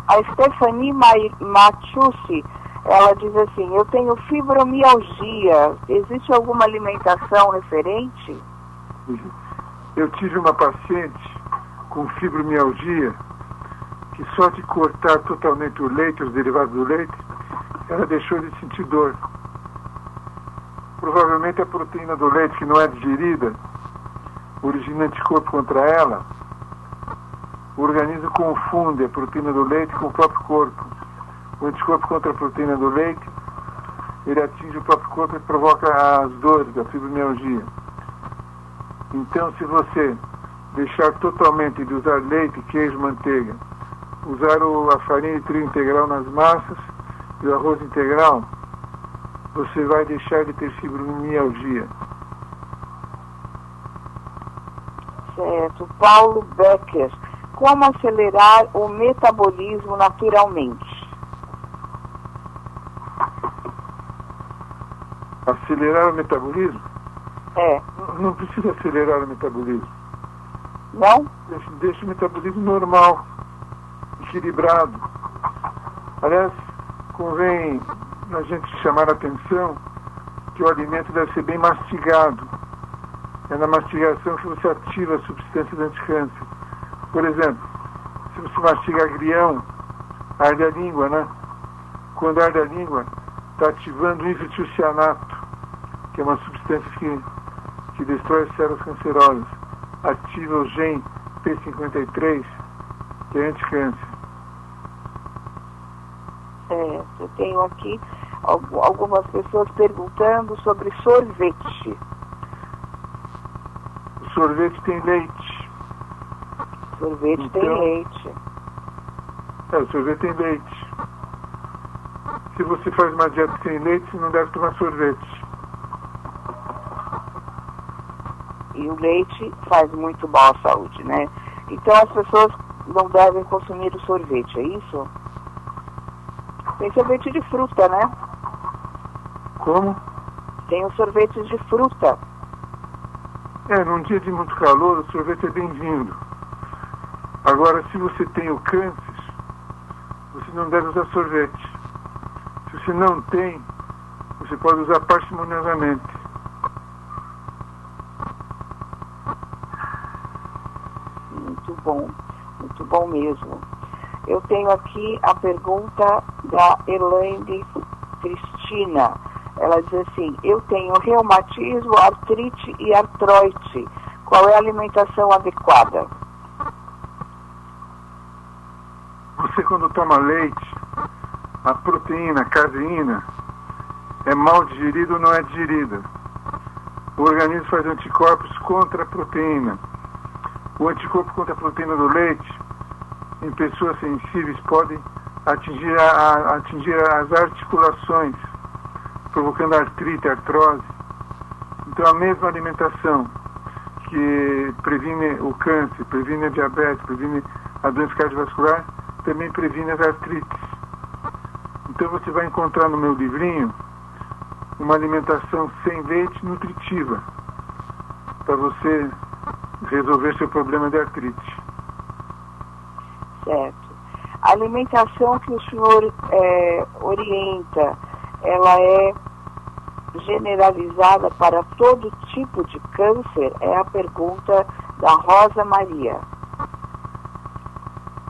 A Stephanie Machucci, ela diz assim: eu tenho fibromialgia. Existe alguma alimentação referente? Eu tive uma paciente com fibromialgia que só de cortar totalmente o leite, os derivados do leite, ela deixou de sentir dor. Provavelmente a proteína do leite, que não é digerida, origina anticorpo contra ela. O organismo confunde a proteína do leite com o próprio corpo. O anticorpo contra a proteína do leite, ele atinge o próprio corpo e provoca as dores da fibromialgia. Então, se você deixar totalmente de usar leite, queijo, manteiga, usar a farinha de trigo integral nas massas e o arroz integral, você vai deixar de ter fibromialgia. Certo. Paulo Becker: como acelerar o metabolismo naturalmente? Acelerar o metabolismo? É. Não precisa acelerar o metabolismo. Não? Deixa o metabolismo normal, equilibrado. Aliás, convém a gente chamar a atenção que o alimento deve ser bem mastigado. É na mastigação que você ativa as substâncias anticâncer. Por exemplo, se você mastiga agrião, arde a língua, né? Quando arde a língua, está ativando o isotiocianato, que é uma substância que destrói as células cancerosas. Ativa o gene P53, que é anticâncer. Eu tenho aqui algumas pessoas perguntando sobre sorvete. O sorvete tem leite. Sorvete tem leite. O sorvete tem leite. Se você faz uma dieta sem leite, você não deve tomar sorvete. E o leite faz muito mal à saúde, né? Então as pessoas não devem consumir o sorvete, é isso? Tem sorvete de fruta, né? Como? Tem os sorvetes de fruta. Num dia de muito calor, o sorvete é bem-vindo. Agora, se você tem o câncer, você não deve usar sorvete. Se você não tem, você pode usar parcimoniosamente. Muito bom mesmo. Eu tenho aqui a pergunta da Elaine Cristina. Ela diz assim: eu tenho reumatismo, artrite e artroite. Qual é a alimentação adequada? Você, quando toma leite, a proteína, a caseína, é mal digerida ou não é digerida. O organismo faz anticorpos contra a proteína. O anticorpo contra a proteína do leite, em pessoas sensíveis, pode atingir as articulações, provocando artrite, artrose. Então, a mesma alimentação que previne o câncer, previne a diabetes, previne a doença cardiovascular, também previne as artrites. Então você vai encontrar no meu livrinho uma alimentação sem leite nutritiva para você resolver seu problema de artrite. Certo. A alimentação que o senhor orienta, ela é generalizada para todo tipo de câncer? É a pergunta da Rosa Maria.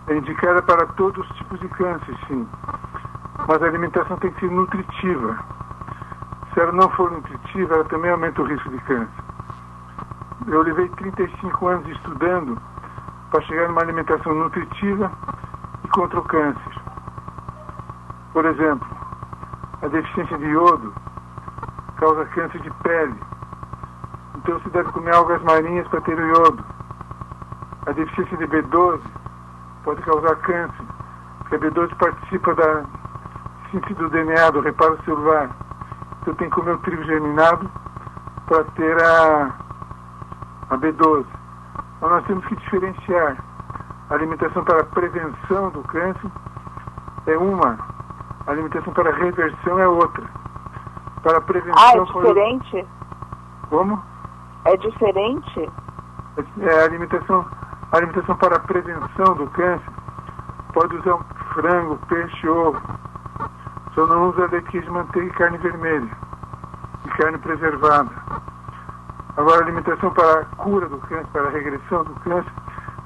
É indicada para todos os tipos de câncer, sim. Mas a alimentação tem que ser nutritiva. Se ela não for nutritiva, ela também aumenta o risco de câncer. Eu levei 35 anos estudando para chegar numa alimentação nutritiva e contra o câncer. Por exemplo, a deficiência de iodo causa câncer de pele. Então se deve comer algas marinhas para ter o iodo. A deficiência de B12 pode causar câncer, porque a B12 participa da síntese do DNA, do reparo celular. Então tem que comer o trigo germinado para ter a B12. Então nós temos que diferenciar. A alimentação para a prevenção do câncer é uma, a alimentação para a reversão é outra. Para a prevenção... é diferente? Como? É diferente? A alimentação para a prevenção do câncer pode usar frango, peixe, ovo. Só não usa leite, queijo, manteiga e carne vermelha. E carne preservada. Agora, a alimentação para a cura do câncer, para a regressão do câncer,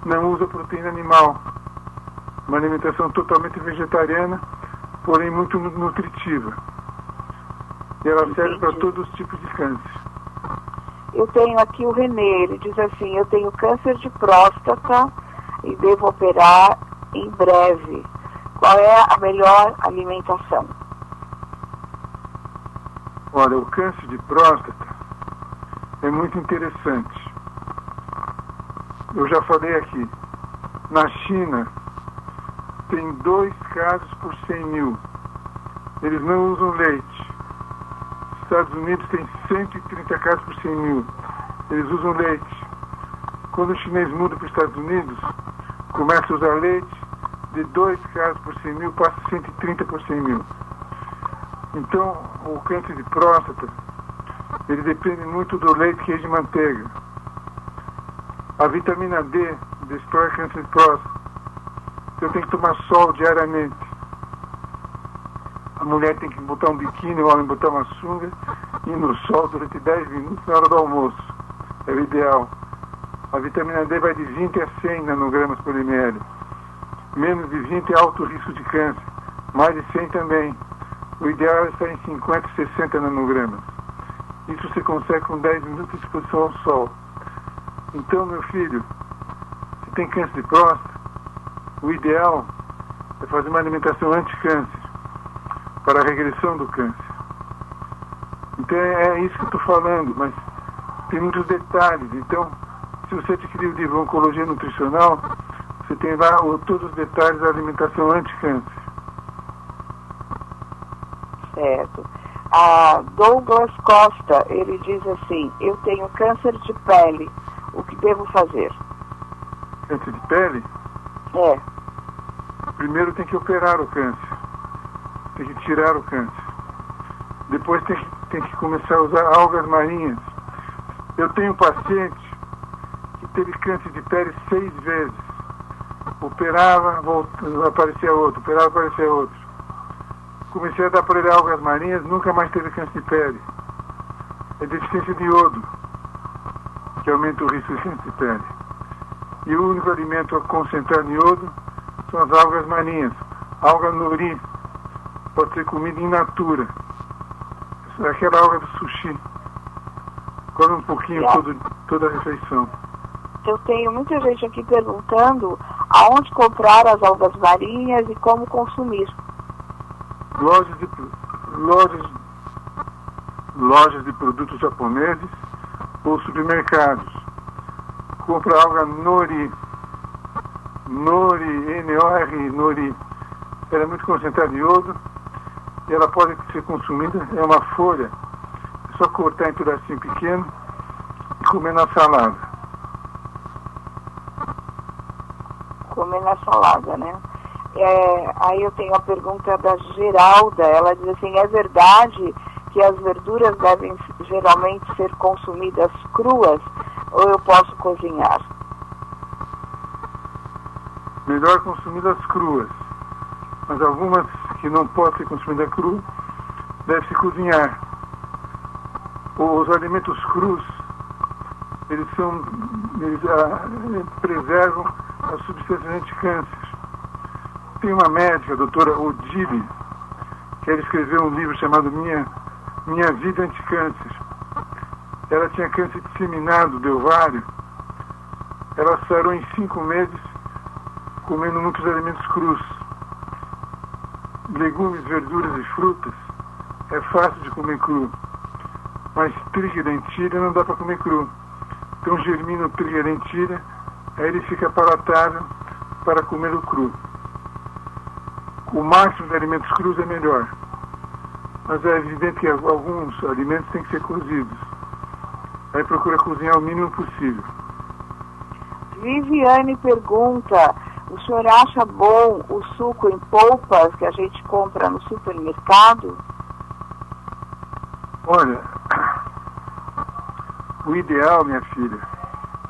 não usa proteína animal. Uma alimentação totalmente vegetariana, porém muito nutritiva. E ela serve para todos os tipos de câncer. Eu tenho aqui o Renê, ele diz assim: eu tenho câncer de próstata e devo operar em breve. Qual é a melhor alimentação? Olha, o câncer de próstata é muito interessante. Eu já falei aqui, na China tem 2 casos por 100 mil. Eles não usam leite. Nos Estados Unidos tem 130 casos por 100 mil. Eles usam leite. Quando o chinês muda para os Estados Unidos, começa a usar leite, de 2 casos por 100 mil passa a 130 por 100 mil. Então, o câncer de próstata, ele depende muito do leite, queijo e manteiga. A vitamina D destrói câncer de próstata. Então tem que tomar sol diariamente. A mulher tem que botar um biquíni, o homem botar uma sunga e ir no sol durante 10 minutos na hora do almoço. É o ideal. A vitamina D vai de 20 a 100 nanogramas por ml. Menos de 20 é alto risco de câncer. Mais de 100 também. O ideal é estar em 50 e 60 nanogramas. Isso você consegue com 10 minutos de exposição ao sol. Então, meu filho, se tem câncer de próstata, o ideal é fazer uma alimentação anti-câncer, para a regressão do câncer. Então, é isso que eu estou falando, mas tem muitos detalhes. Então, se você adquirir o livro Oncologia Nutricional, você tem lá todos os detalhes da alimentação anti-câncer. Certo. A Douglas Costa, ele diz assim: eu tenho câncer de pele, o que devo fazer? Câncer de pele? É. Primeiro tem que operar o câncer. Tem que tirar o câncer. Depois tem que começar a usar algas marinhas. Eu tenho um paciente que teve câncer de pele 6 vezes. Operava, aparecia outro, operava, aparecia outro. Comecei a dar para ele algas marinhas, nunca mais teve câncer de pele. É deficiência de iodo, que aumenta o risco de câncer de pele. E o único alimento a concentrar em iodo são as algas marinhas. Alga nori pode ser comida in natura. Aquela alga do sushi. Come um pouquinho toda a refeição. Eu tenho muita gente aqui perguntando aonde comprar as algas marinhas e como consumir. Lojas de produtos japoneses ou supermercados. Compra alga nori. N-O-R, nori. Ela é muito concentrada em iodo e ela pode ser consumida. É uma folha. É só cortar em pedacinho pequeno e comer na salada. na salada, né? Aí eu tenho a pergunta da Geralda, ela diz assim, é verdade que as verduras devem geralmente ser consumidas cruas ou eu posso cozinhar? Melhor consumidas cruas, mas algumas que não podem ser consumidas cruas deve-se cozinhar. Os alimentos crus, eles preservam as substâncias anticâncer. Tem uma médica, a doutora Odile, que ela escreveu um livro chamado Minha Vida Anticâncer. Ela tinha câncer disseminado do ovário. Ela sarou em 5 meses comendo muitos alimentos crus. Legumes, verduras e frutas é fácil de comer cru, mas trigo e lentilha não dá para comer cru. Então germina o trigo e a lentilha, aí ele fica palatável para comer o cru. O máximo de alimentos crus é melhor, mas é evidente que alguns alimentos têm que ser cozidos. Aí procura cozinhar o mínimo possível. Viviane pergunta, o senhor acha bom o suco em polpas que a gente compra no supermercado? Olha, o ideal, minha filha,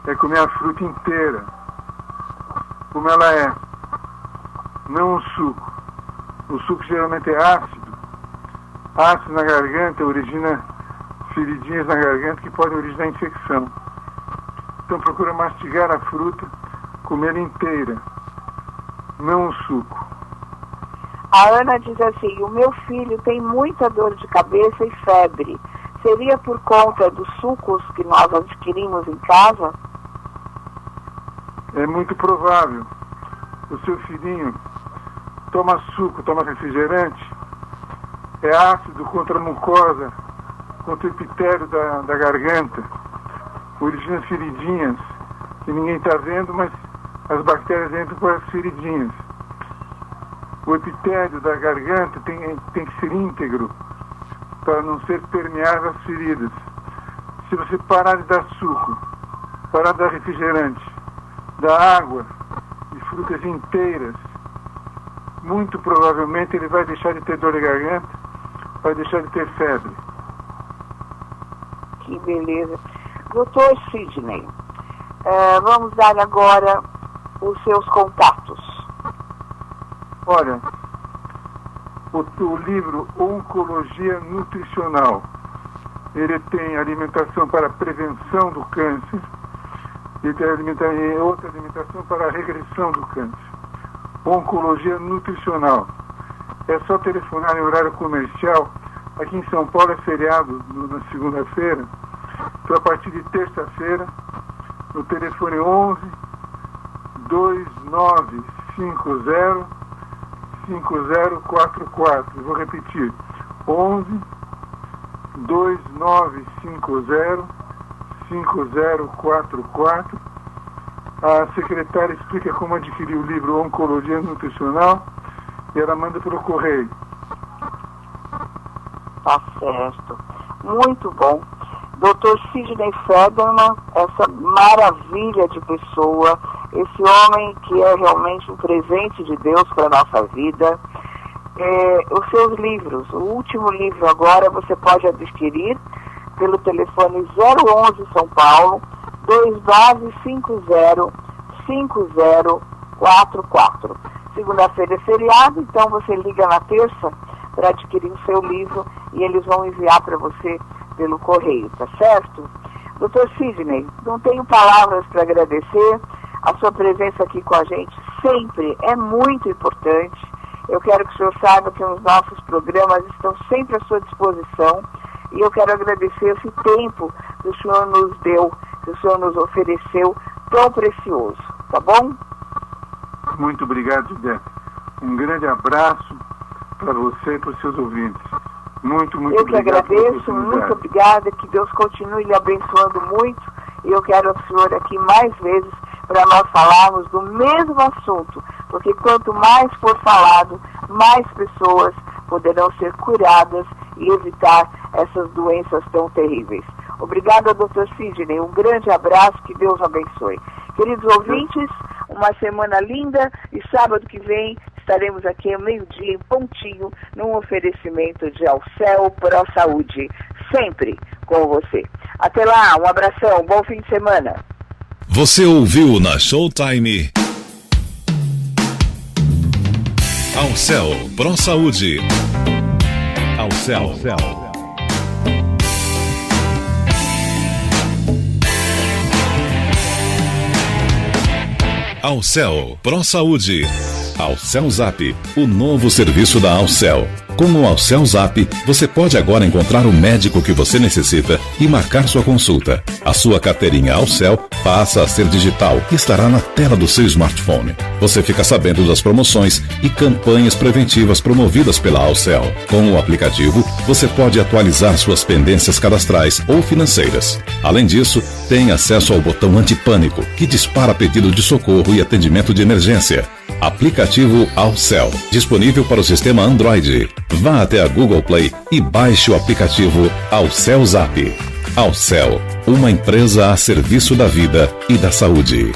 é comer a fruta inteira, como ela é, não o suco. O suco geralmente é ácido. Ácido na garganta origina feridinhas na garganta que podem originar infecção. Então procura mastigar a fruta, comer inteira, não o suco. A Ana diz assim, o meu filho tem muita dor de cabeça e febre. Seria por conta dos sucos que nós adquirimos em casa? É muito provável. O seu filhinho toma suco, toma refrigerante, é ácido contra a mucosa, contra o epitélio da garganta, origina feridinhas que ninguém está vendo, mas as bactérias entram por as feridinhas. O epitélio da garganta tem que ser íntegro para não ser permeável às feridas. Se você parar de dar suco, parar de dar refrigerante, dar água e frutas inteiras, muito provavelmente ele vai deixar de ter dor de garganta, vai deixar de ter febre. Que beleza. Doutor Sidney, vamos dar agora os seus contatos. Olha, o livro Oncologia Nutricional, ele tem alimentação para prevenção do câncer e tem outra alimentação para a regressão do câncer. Oncologia Nutricional. É só telefonar em horário comercial. Aqui em São Paulo é feriado na segunda-feira. Então, a partir de terça-feira, no telefone 11 2950 5044. Vou repetir. 11 2950 5044. A secretária explica como adquirir o livro Oncologia Nutricional e ela manda pelo correio. Tá certo. Muito bom. Dr. Sidney Federman, essa maravilha de pessoa, esse homem que é realmente um presente de Deus para a nossa vida. Os seus livros, o último livro agora você pode adquirir pelo telefone 011 São Paulo, 2950-5044. Segunda-feira é feriado, então você liga na terça para adquirir o seu livro e eles vão enviar para você pelo correio, tá certo? Dr. Sidney, não tenho palavras para agradecer. A sua presença aqui com a gente sempre é muito importante. Eu quero que o senhor saiba que os nossos programas estão sempre à sua disposição e eu quero agradecer esse tempo que o senhor nos deu, que o senhor nos ofereceu, tão precioso, tá bom? Muito obrigado, Judé. Um grande abraço para você e para os seus ouvintes. Muito obrigado. Eu que agradeço, muito obrigada, que Deus continue lhe abençoando muito e eu quero o senhor aqui mais vezes para nós falarmos do mesmo assunto, porque quanto mais for falado, mais pessoas poderão ser curadas e evitar essas doenças tão terríveis. Obrigada, Dr. Sidney. Um grande abraço, que Deus abençoe. Queridos ouvintes, uma semana linda e sábado que vem estaremos aqui ao meio-dia, em pontinho, num oferecimento de Alcel Pro Saúde, sempre com você. Até lá, um abração, bom fim de semana. Você ouviu na Showtime Alcel Pro Saúde. Alcel. Alcel Pro Saúde. Alcel Zap, o novo serviço da Alcel. Com o Alcel Zap, você pode agora encontrar o médico que você necessita e marcar sua consulta. A sua carteirinha Alcel passa a ser digital e estará na tela do seu smartphone. Você fica sabendo das promoções e campanhas preventivas promovidas pela Alcel. Com o aplicativo, você pode atualizar suas pendências cadastrais ou financeiras. Além disso, tem acesso ao botão antipânico, que dispara pedido de socorro e atendimento de emergência. Aplicativo Alcel, disponível para o sistema Android. Vá até a Google Play e baixe o aplicativo Alcel Zap. Alcel, uma empresa a serviço da vida e da saúde.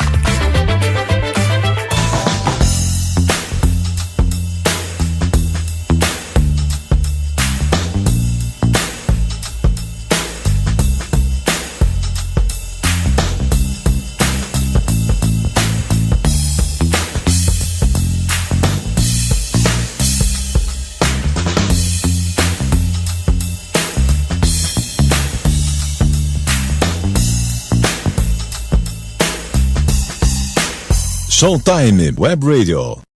Showtime Web Radio.